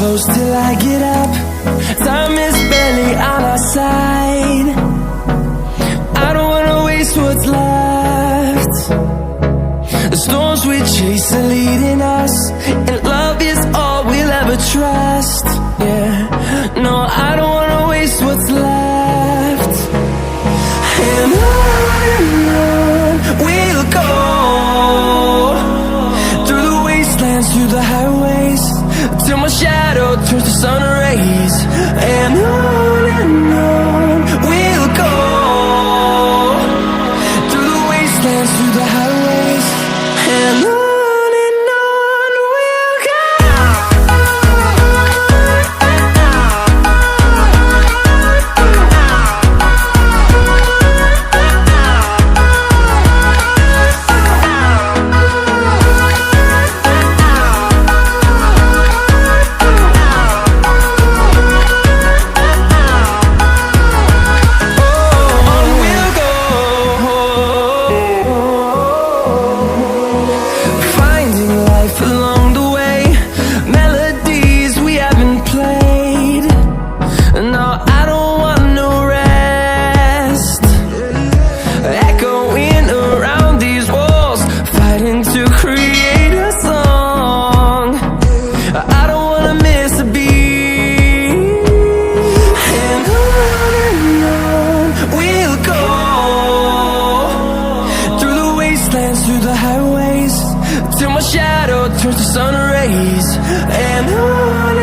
close till I get up. Time is barely on our side. I don't wanna waste what's left. The storms we chase are leading us, and love is all we'll ever trust. Yeah, no, I don't wanna waste what's left. And on we'll go, through the wastelands, through the highways, till my shadow turns to sun rays. And on we'll go, through the wastelands, through the highways, and on we'll go. Through the highways, till my shadow turns to sun rays. And on